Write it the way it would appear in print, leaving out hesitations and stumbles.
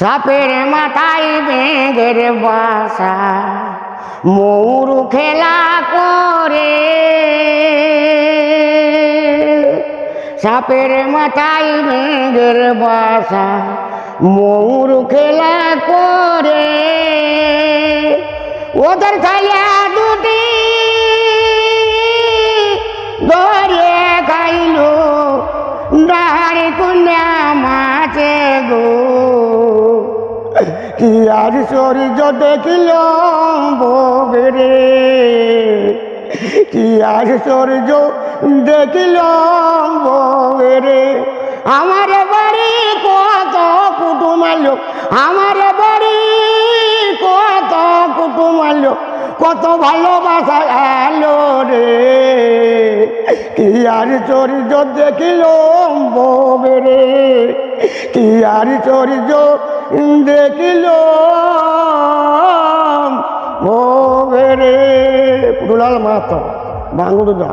সাপের মাথায় ব্যাঙের বাসা, ময়ূর খেলা করে। সাপের মাথায় ব্যাঙের বাসা, ময়ূর খেলা করে। ওদের ছায়া দুটি ধরে খাইল ডাহারি কন্যা মাছে গো। কি আশ্চর্য দেখিল ববেরে, কি আশ্চর্য দেখিল ববেরে। আমার বাড়ি কত কুটুম আলো, আমার বাড়ি কত কুটুম আলো, কত ভালোবাসা আলো রে। কি আশ্চর্য দেখিল ববেরে, কি আশ্চর্য দেখিল ববেরে। পুরুলাল মাহাতো, বাঙ্গুরদা।